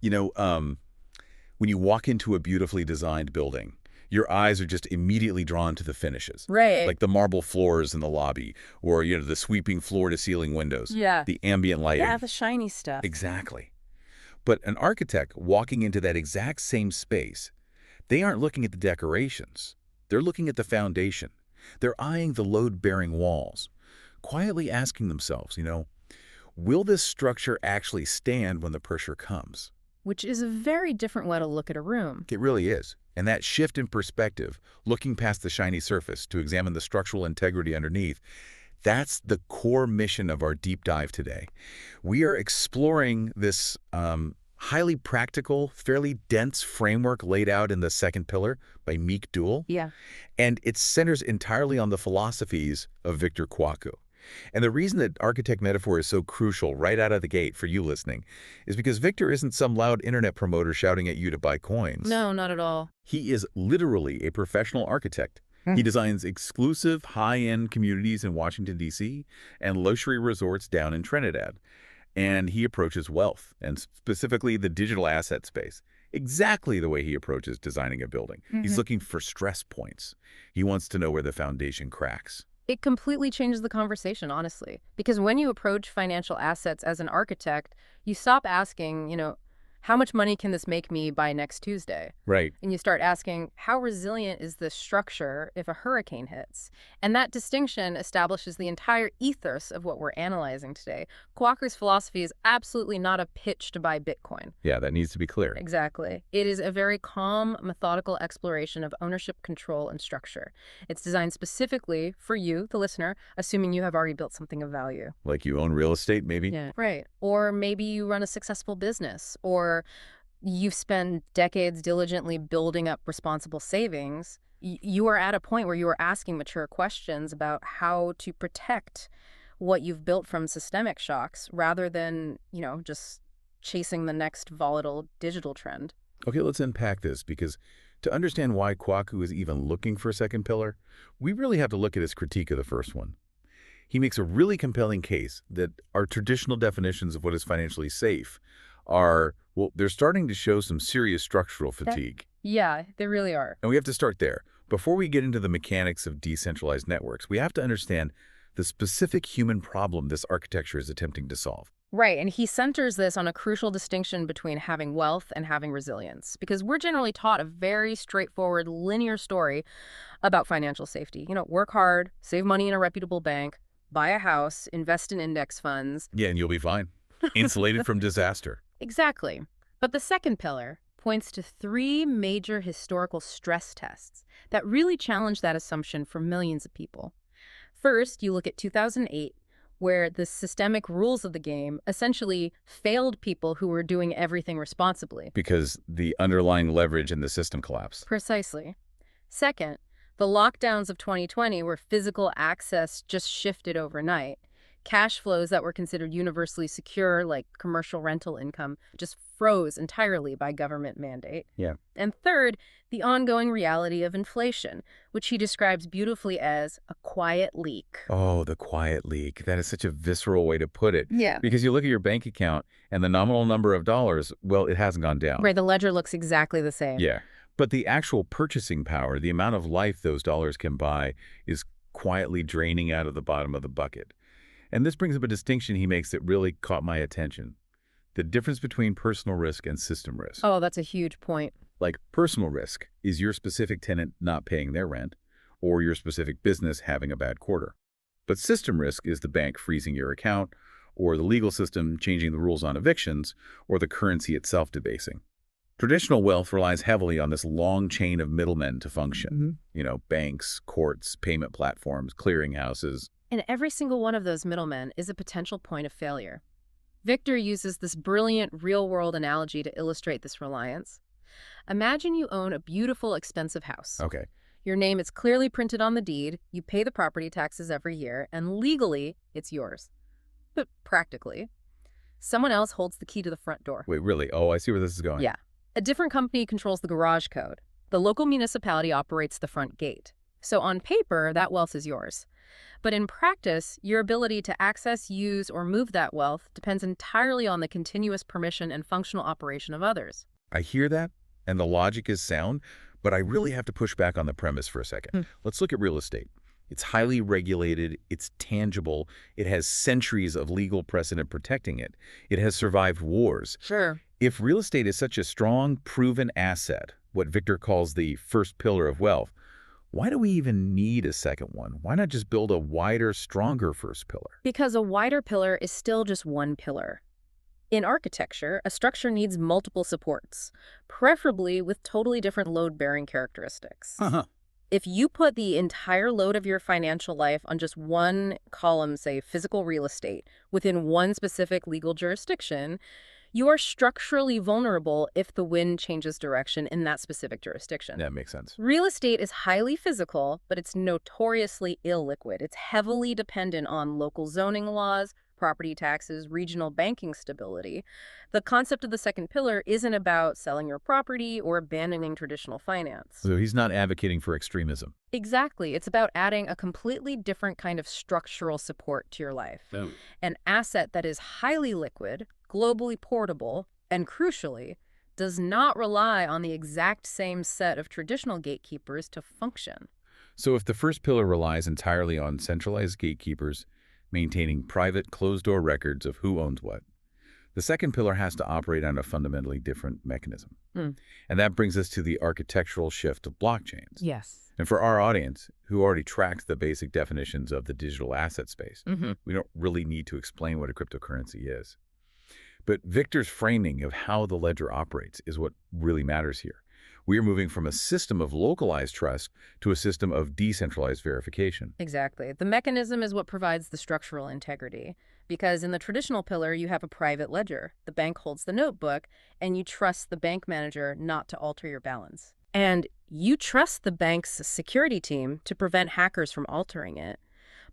You know, when you walk into a beautifully designed building, your eyes are just immediately drawn to the finishes. Right. Like the marble floors in the lobby, or, the sweeping floor-to-ceiling windows, Yeah. the ambient Yeah, lighting. the shiny stuff. Exactly. But an architect walking into that exact same space, they aren't looking at the decorations. They're looking at the foundation. They're eyeing the load-bearing walls, quietly asking themselves, will this structure actually stand when the pressure comes? Which is a very different way to look at a room. It really is. And that shift in perspective, looking past the shiny surface to examine the structural integrity underneath, that's the core mission of our deep dive today. We are exploring this highly practical, fairly dense framework laid out in the second pillar by Meek Dual, Yeah. and it centers entirely on the philosophies of Victor Kwaku. And the reason that architect metaphor is so crucial right out of the gate for you listening is because Victor isn't some loud internet promoter shouting at you to buy coins. No, not at all. He is literally a professional architect. He designs exclusive, high-end communities in Washington, D.C., and luxury resorts down in Trinidad. And he approaches wealth, and specifically the digital asset space, exactly the way he approaches designing a building. He's looking for stress points. He wants to know where the foundation cracks. It completely changes the conversation, honestly. Because when you approach financial assets as an architect, you stop asking, how much money can this make me by next Tuesday? Right. And you start asking, how resilient is this structure if a hurricane hits? And that distinction establishes the entire ethos of what we're analyzing today. Kwaku's philosophy is absolutely not a pitch to buy Bitcoin. Yeah, that needs to be clear. Exactly. It is a very calm, methodical exploration of ownership, control, and structure. It's designed specifically for you, the listener, assuming you have already built something of value. Like you own real estate, maybe? Yeah. Right. Or maybe you run a successful business, or you've spent decades diligently building up responsible savings. You are at a point where you are asking mature questions about how to protect what you've built from systemic shocks rather than, just chasing the next volatile digital trend. Okay, let's unpack this, because to understand why Kwaku is even looking for a second pillar, we really have to look at his critique of the first one. He makes a really compelling case that our traditional definitions of what is financially safe are, well, they're starting to show some serious structural fatigue. Yeah, they really are. And we have to start there. Before we get into the mechanics of decentralized networks, we have to understand the specific human problem this architecture is attempting to solve. Right, and he centers this on a crucial distinction between having wealth and having resilience, because we're generally taught a very straightforward, linear story about financial safety. Work hard, save money in a reputable bank, buy a house, invest in index funds. Yeah, and you'll be fine. Insulated from disaster. Exactly. But the second pillar points to three major historical stress tests that really challenge that assumption for millions of people. First, you look at 2008, where the systemic rules of the game essentially failed people who were doing everything responsibly. Because the underlying leverage in the system collapsed. Precisely. Second, the lockdowns of 2020, where physical access just shifted overnight. Cash flows that were considered universally secure, like commercial rental income, just froze entirely by government mandate. Yeah. And third, the ongoing reality of inflation, which he describes beautifully as a quiet leak. Oh, the quiet leak. That is such a visceral way to put it. Yeah. Because you look at your bank account and the nominal number of dollars, well, it hasn't gone down. Right, the ledger looks exactly the same. Yeah. But the actual purchasing power, the amount of life those dollars can buy, is quietly draining out of the bottom of the bucket. And this brings up a distinction he makes that really caught my attention. The difference between personal risk and system risk. Oh, that's a huge point. Like personal risk is your specific tenant not paying their rent, or your specific business having a bad quarter. But system risk is the bank freezing your account, or the legal system changing the rules on evictions, or the currency itself debasing. Traditional wealth relies heavily on this long chain of middlemen to function. Banks, courts, payment platforms, clearinghouses. And every single one of those middlemen is a potential point of failure. Victor uses this brilliant real-world analogy to illustrate this reliance. Imagine you own a beautiful, expensive house. Okay. Your name is clearly printed on the deed, you pay the property taxes every year, and legally, it's yours. But practically, someone else holds the key to the front door. Wait, really? Oh, I see where this is going. Yeah. A different company controls the garage code. The local municipality operates the front gate. So on paper, that wealth is yours. But in practice, your ability to access, use, or move that wealth depends entirely on the continuous permission and functional operation of others. I hear that, and the logic is sound, but I really have to push back on the premise for a second. Let's look at real estate. It's highly regulated, it's tangible, it has centuries of legal precedent protecting it. It has survived wars. Sure. If real estate is such a strong, proven asset, what Victor calls the first pillar of wealth, why do we even need a second one? Why not just build a wider, stronger first pillar? Because a wider pillar is still just one pillar. In architecture, a structure needs multiple supports, preferably with totally different load-bearing characteristics. If you put the entire load of your financial life on just one column, say physical real estate, within one specific legal jurisdiction, you are structurally vulnerable if the wind changes direction in that specific jurisdiction. That makes sense. Real estate is highly physical, but it's notoriously illiquid. It's heavily dependent on local zoning laws, property taxes, regional banking stability. The concept of the second pillar isn't about selling your property or abandoning traditional finance. So he's not advocating for extremism. Exactly. It's about adding a completely different kind of structural support to your life. An asset that is highly liquid, globally portable, and crucially, does not rely on the exact same set of traditional gatekeepers to function. So if the first pillar relies entirely on centralized gatekeepers, maintaining private, closed-door records of who owns what, the second pillar has to operate on a fundamentally different mechanism. And that brings us to the architectural shift of blockchains. Yes. And for our audience, who already tracks the basic definitions of the digital asset space, we don't really need to explain what a cryptocurrency is. But Victor's framing of how the ledger operates is what really matters here. We are moving from a system of localized trust to a system of decentralized verification. Exactly. The mechanism is what provides the structural integrity. Because in the traditional pillar, you have a private ledger. The bank holds the notebook, and you trust the bank manager not to alter your balance. And you trust the bank's security team to prevent hackers from altering it.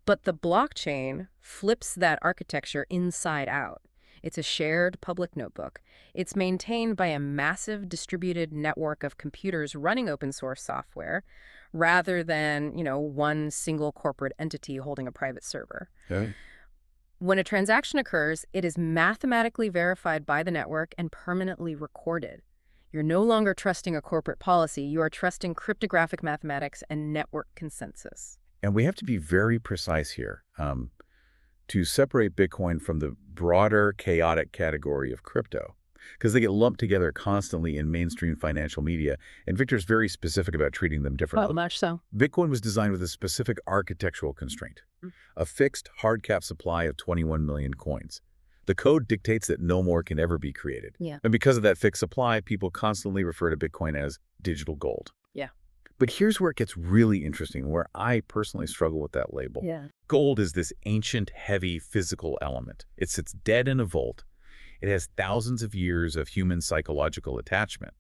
But the blockchain flips that architecture inside out. It's a shared public notebook. It's maintained by a massive distributed network of computers running open source software rather than, one single corporate entity holding a private server. Okay. When a transaction occurs, it is mathematically verified by the network and permanently recorded. You're no longer trusting a corporate policy. You are trusting cryptographic mathematics and network consensus. And we have to be very precise here. To separate Bitcoin from the broader chaotic category of crypto, because they get lumped together constantly in mainstream financial media, and Victor's very specific about treating them differently. Well, much so. Bitcoin was designed with a specific architectural constraint, a fixed hard cap supply of 21 million coins. The code dictates that no more can ever be created. And because of that fixed supply, people constantly refer to Bitcoin as digital gold. But here's where it gets really interesting, where I personally struggle with that label. Gold is this ancient, heavy, physical element. It sits dead in a vault. It has thousands of years of human psychological attachment.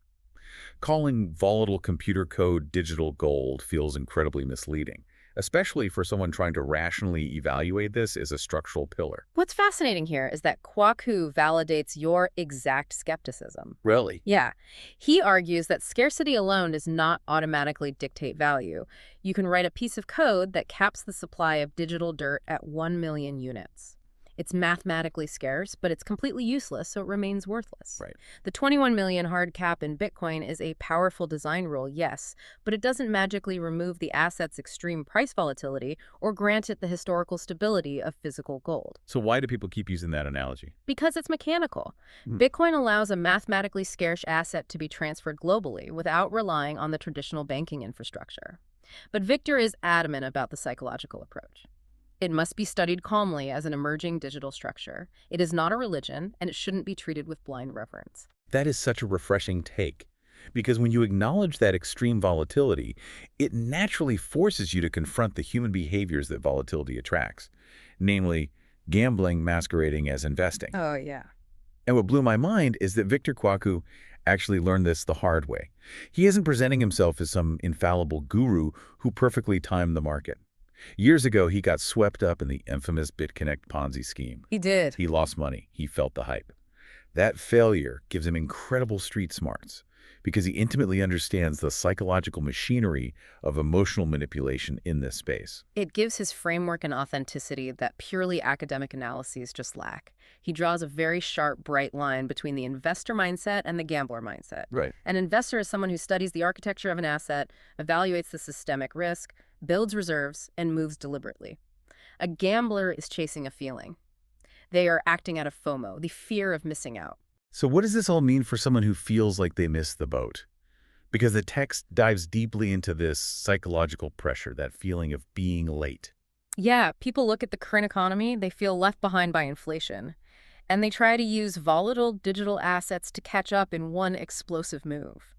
Calling volatile computer code digital gold feels incredibly misleading, especially for someone trying to rationally evaluate this as a structural pillar. What's fascinating here is that Kwaku validates your exact skepticism. Really? Yeah. He argues that scarcity alone does not automatically dictate value. You can write a piece of code that caps the supply of digital dirt at 1 million units. It's mathematically scarce, but it's completely useless, so it remains worthless. Right. The 21 million hard cap in Bitcoin is a powerful design rule, yes, but it doesn't magically remove the asset's extreme price volatility or grant it the historical stability of physical gold. So why do people keep using that analogy? Because it's mechanical. Bitcoin allows a mathematically scarce asset to be transferred globally without relying on the traditional banking infrastructure. But Victor is adamant about the psychological approach. It must be studied calmly as an emerging digital structure. It is not a religion, and it shouldn't be treated with blind reverence. That is such a refreshing take, because when you acknowledge that extreme volatility, it naturally forces you to confront the human behaviors that volatility attracts, namely gambling masquerading as investing. Oh, yeah. And what blew my mind is that Victor Kwaku actually learned this the hard way. He isn't presenting himself as some infallible guru who perfectly timed the market. Years ago, he got swept up in the infamous BitConnect Ponzi scheme. He did. He lost money. He felt the hype. That failure gives him incredible street smarts because he intimately understands the psychological machinery of emotional manipulation in this space. It gives his framework an authenticity that purely academic analyses just lack. He draws a very sharp, bright line between the investor mindset and the gambler mindset. Right. An investor is someone who studies the architecture of an asset, evaluates the systemic risk, builds reserves, and moves deliberately. A gambler is chasing a feeling. They are acting out of FOMO, the fear of missing out. So what does this all mean for someone who feels like they missed the boat? Because the text dives deeply into this psychological pressure, that feeling of being late. Yeah, people look at the current economy, they feel left behind by inflation, and they try to use volatile digital assets to catch up in one explosive move.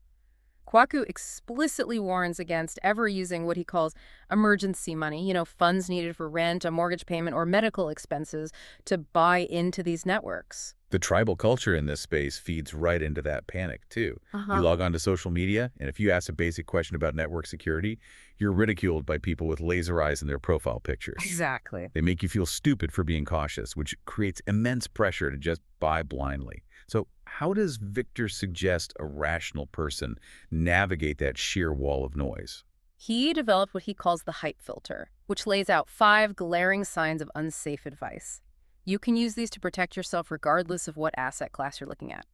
Kwaku explicitly warns against ever using what he calls emergency money, funds needed for rent, a mortgage payment, or medical expenses to buy into these networks. The tribal culture in this space feeds right into that panic, too. You log on to social media, and if you ask a basic question about network security, you're ridiculed by people with laser eyes in their profile pictures. Exactly. They make you feel stupid for being cautious, which creates immense pressure to just buy blindly. So how does Victor suggest a rational person navigate that sheer wall of noise? He developed what he calls the hype filter, which lays out 5 glaring signs of unsafe advice. You can use these to protect yourself regardless of what asset class you're looking at.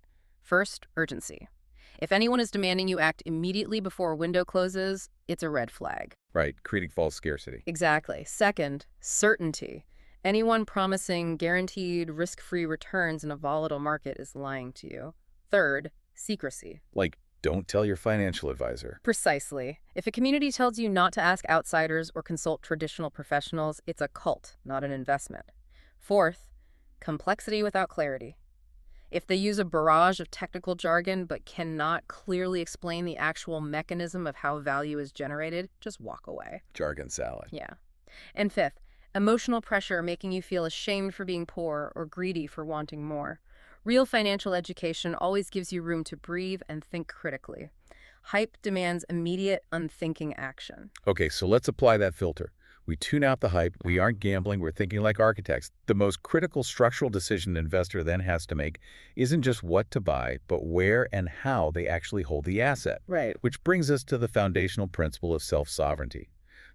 First, urgency. If anyone is demanding you act immediately before a window closes, it's a red flag. Right, creating false scarcity. Exactly. Second, certainty. Anyone promising guaranteed risk-free returns in a volatile market is lying to you. Third, secrecy. Like, don't tell your financial advisor. Precisely. If a community tells you not to ask outsiders or consult traditional professionals, it's a cult, not an investment. Fourth, complexity without clarity. If they use a barrage of technical jargon but cannot clearly explain the actual mechanism of how value is generated, just walk away. Jargon salad. Yeah. And fifth, emotional pressure making you feel ashamed for being poor or greedy for wanting more. Real financial education always gives you room to breathe and think critically. Hype demands immediate, unthinking action. Okay, so let's apply that filter. We tune out the hype. We aren't gambling. We're thinking like architects. The most critical structural decision an investor then has to make isn't just what to buy, but where and how they actually hold the asset. Right. Which brings us to the foundational principle of self-sovereignty,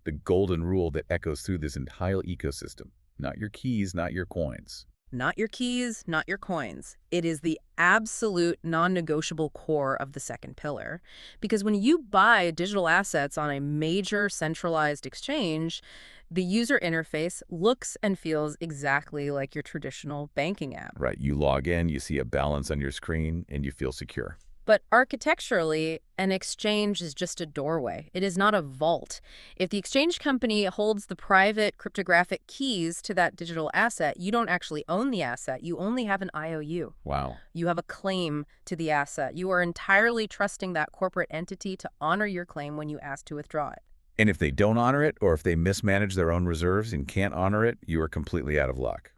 the golden rule that echoes through this entire ecosystem. Not your keys, not your coins. Not your keys, not your coins. It is the absolute non-negotiable core of the second pillar. Because when you buy digital assets on a major centralized exchange, the user interface looks and feels exactly like your traditional banking app. Right, you log in, you see a balance on your screen, and you feel secure. But architecturally, an exchange is just a doorway. It is not a vault. If the exchange company holds the private cryptographic keys to that digital asset, you don't actually own the asset. You only have an IOU. Wow. You have a claim to the asset. You are entirely trusting that corporate entity to honor your claim when you ask to withdraw it. And if they don't honor it, or if they mismanage their own reserves and can't honor it, you are completely out of luck.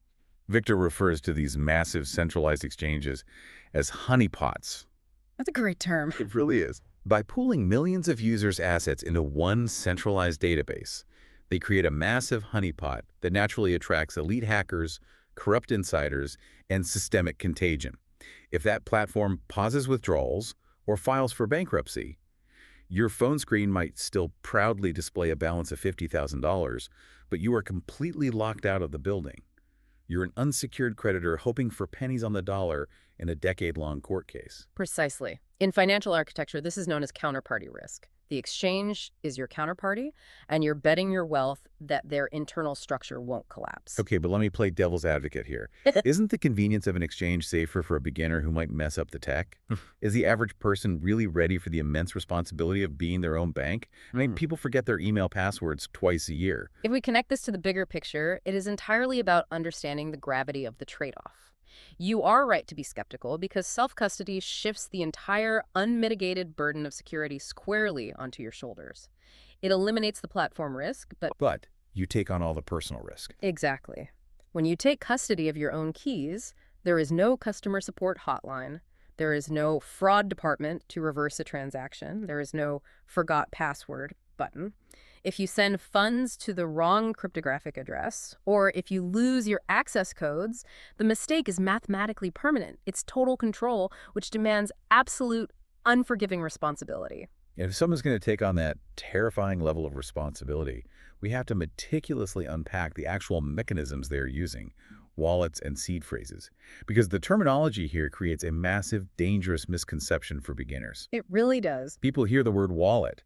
Victor refers to these massive centralized exchanges as honeypots. That's a great term. It really is. By pooling millions of users' assets into one centralized database, they create a massive honeypot that naturally attracts elite hackers, corrupt insiders, and systemic contagion. If that platform pauses withdrawals or files for bankruptcy, your phone screen might still proudly display a balance of $50,000, but you are completely locked out of the building. You're an unsecured creditor hoping for pennies on the dollar in a decade-long court case. Precisely. In financial architecture, this is known as counterparty risk. The exchange is your counterparty, and you're betting your wealth that their internal structure won't collapse. Okay, but let me play devil's advocate here. Isn't the convenience of an exchange safer for a beginner who might mess up the tech? Is the average person really ready for the immense responsibility of being their own bank? I mean, people forget their email passwords twice a year. If we connect this to the bigger picture, it is entirely about understanding the gravity of the trade-off. You are right to be skeptical because self-custody shifts the entire unmitigated burden of security squarely onto your shoulders. It eliminates the platform risk, But you take on all the personal risk. Exactly. When you take custody of your own keys, there is no customer support hotline. There is no fraud department to reverse a transaction. There is no forgot password button. If you send funds to the wrong cryptographic address, or if you lose your access codes, the mistake is mathematically permanent. It's total control, which demands absolute, unforgiving responsibility. And if someone's going to take on that terrifying level of responsibility, we have to meticulously unpack the actual mechanisms they're using, wallets and seed phrases, because the terminology here creates a massive, dangerous misconception for beginners. It really does. People hear the word wallet,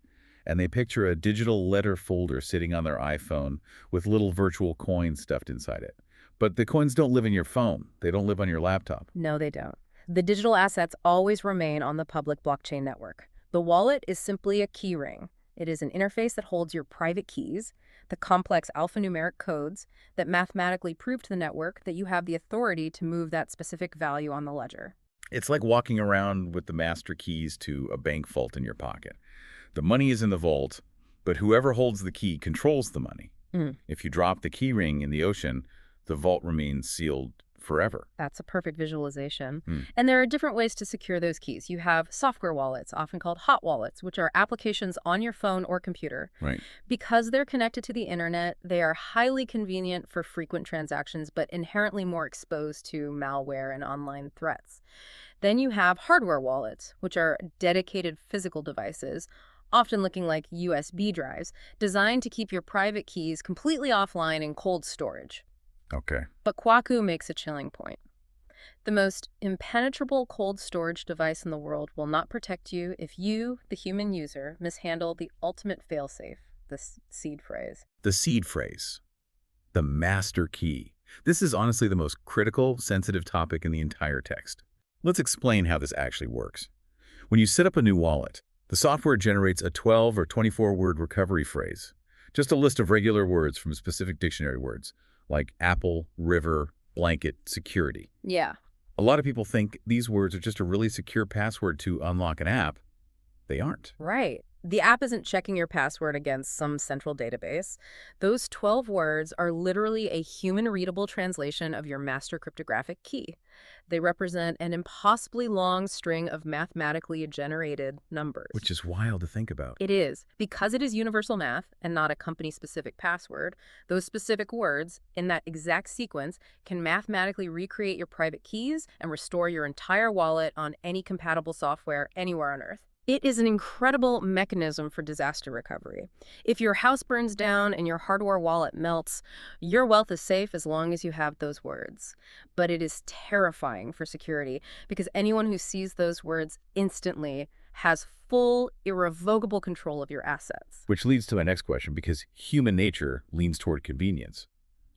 and they picture a digital letter folder sitting on their iPhone with little virtual coins stuffed inside it. But the coins don't live in your phone. They don't live on your laptop. No, they don't. The digital assets always remain on the public blockchain network. The wallet is simply a key ring. It is an interface that holds your private keys, the complex alphanumeric codes that mathematically prove to the network that you have the authority to move that specific value on the ledger. It's like walking around with the master keys to a bank vault in your pocket. The money is in the vault, but whoever holds the key controls the money. If you drop the key ring in the ocean, the vault remains sealed forever. That's a perfect visualization. And there are different ways to secure those keys. You have software wallets, often called hot wallets, which are applications on your phone or computer. Right. Because they're connected to the internet, they are highly convenient for frequent transactions, but inherently more exposed to malware and online threats. Then you have hardware wallets, which are dedicated physical devices, often looking like USB drives, designed to keep your private keys completely offline in cold storage. Okay. But Kwaku makes a chilling point. The most impenetrable cold storage device in the world will not protect you if you, the human user, mishandle the ultimate failsafe, the seed phrase. The seed phrase. The master key. This is honestly the most critical, sensitive topic in the entire text. Let's explain how this actually works. When you set up a new wallet, the software generates a 12 or 24-word recovery phrase, just a list of regular words from specific dictionary words, like apple, river, blanket, security. Yeah. A lot of people think these words are just a really secure password to unlock an app. They aren't. Right. The app isn't checking your password against some central database. Those 12 words are literally a human-readable translation of your master cryptographic key. They represent an impossibly long string of mathematically generated numbers. Which is wild to think about. It is. Because it is universal math and not a company-specific password, those specific words in that exact sequence can mathematically recreate your private keys and restore your entire wallet on any compatible software anywhere on Earth. It is an incredible mechanism for disaster recovery. If your house burns down and your hardware wallet melts, your wealth is safe as long as you have those words. But it is terrifying for security because anyone who sees those words instantly has full, irrevocable control of your assets. Which leads to my next question, because human nature leans toward convenience.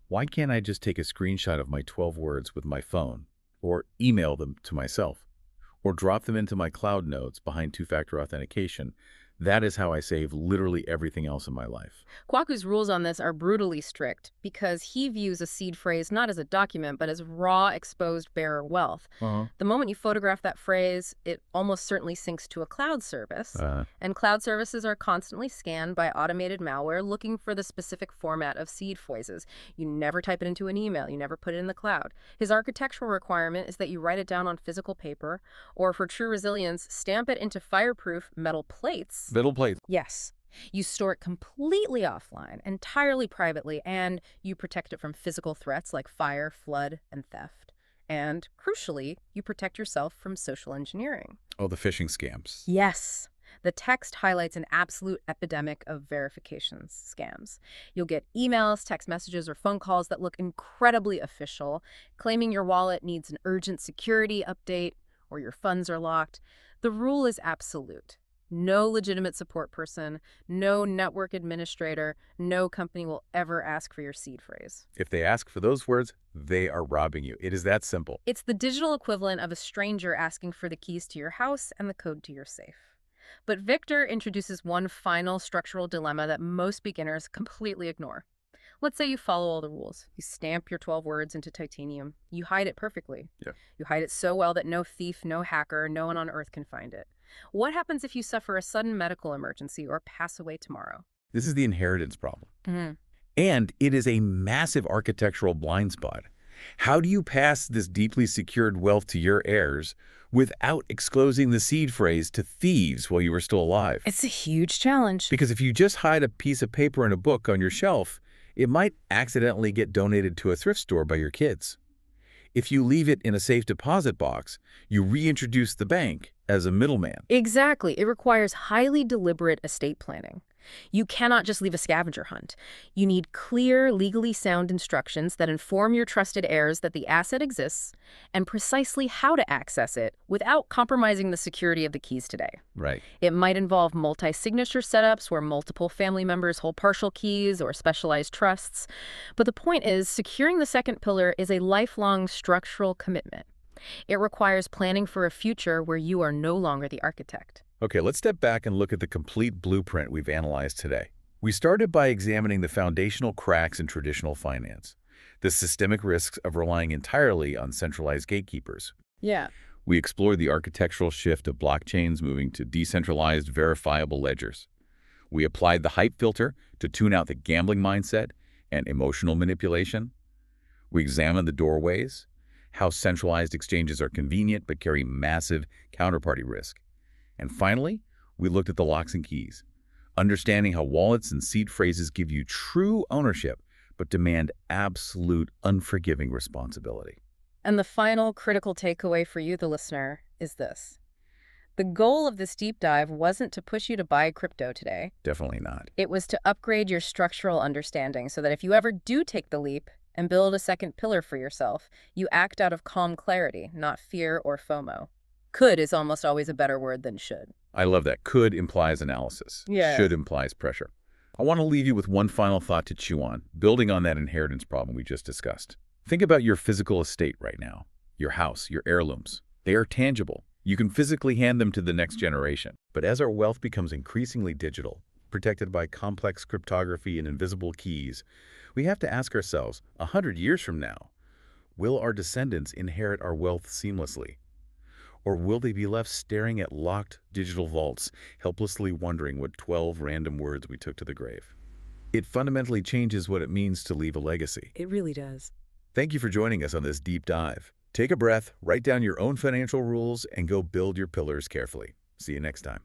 Why can't I just take a screenshot of my 12 words with my phone, or email them to myself, or drop them into my cloud notes behind two-factor authentication? That is how I save literally everything else in my life. Kwaku's rules on this are brutally strict because he views a seed phrase not as a document, but as raw, exposed, bearer wealth. The moment you photograph that phrase, it almost certainly syncs to a cloud service. And cloud services are constantly scanned by automated malware looking for the specific format of seed phrases. You never type it into an email. You never put it in the cloud. His architectural requirement is that you write it down on physical paper, or for true resilience, stamp it into fireproof metal plates. Metal plate. Yes. You store it completely offline, entirely privately, and you protect it from physical threats like fire, flood, and theft. And, crucially, you protect yourself from social engineering. Oh, the phishing scams. Yes. The text highlights an absolute epidemic of verification scams. You'll get emails, text messages, or phone calls that look incredibly official, claiming your wallet needs an urgent security update or your funds are locked. The rule is absolute. No legitimate support person, no network administrator, no company will ever ask for your seed phrase. If they ask for those words, they are robbing you. It is that simple. It's the digital equivalent of a stranger asking for the keys to your house and the code to your safe. But Victor introduces one final structural dilemma that most beginners completely ignore. Let's say you follow all the rules. You stamp your 12 words into titanium. You hide it perfectly. Yeah. You hide it so well that no thief, no hacker, no one on Earth can find it. What happens if you suffer a sudden medical emergency or pass away tomorrow? This is the inheritance problem. And it is a massive architectural blind spot. How do you pass this deeply secured wealth to your heirs without exposing the seed phrase to thieves while you were still alive? It's a huge challenge. Because if you just hide a piece of paper in a book on your shelf, it might accidentally get donated to a thrift store by your kids. If you leave it in a safe deposit box, you reintroduce the bank as a middleman. Exactly. It requires highly deliberate estate planning. You cannot just leave a scavenger hunt. You need clear, legally sound instructions that inform your trusted heirs that the asset exists and precisely how to access it without compromising the security of the keys today. Right. It might involve multi-signature setups where multiple family members hold partial keys or specialized trusts. But the point is, securing the second pillar is a lifelong structural commitment. It requires planning for a future where you are no longer the architect. Okay, let's step back and look at the complete blueprint we've analyzed today. We started by examining the foundational cracks in traditional finance, the systemic risks of relying entirely on centralized gatekeepers. Yeah. We explored the architectural shift of blockchains moving to decentralized, verifiable ledgers. We applied the hype filter to tune out the gambling mindset and emotional manipulation. We examined the doorways, how centralized exchanges are convenient but carry massive counterparty risk. And finally, we looked at the locks and keys, understanding how wallets and seed phrases give you true ownership but demand absolute unforgiving responsibility. And the final critical takeaway for you, the listener, is this. The goal of this deep dive wasn't to push you to buy crypto today. Definitely not. It was to upgrade your structural understanding so that if you ever do take the leap and build a second pillar for yourself, you act out of calm clarity, not fear or FOMO. Could is almost always a better word than should. I love that. Could implies analysis. Yeah. Should implies pressure. I want to leave you with one final thought to chew on, building on that inheritance problem we just discussed. Think about your physical estate right now. Your house, your heirlooms. They are tangible. You can physically hand them to the next generation. But as our wealth becomes increasingly digital, protected by complex cryptography and invisible keys, we have to ask ourselves, 100 years from now, will our descendants inherit our wealth seamlessly? Or will they be left staring at locked digital vaults, helplessly wondering what 12 random words we took to the grave? It fundamentally changes what it means to leave a legacy. It really does. Thank you for joining us on this deep dive. Take a breath, write down your own financial rules, and go build your pillars carefully. See you next time.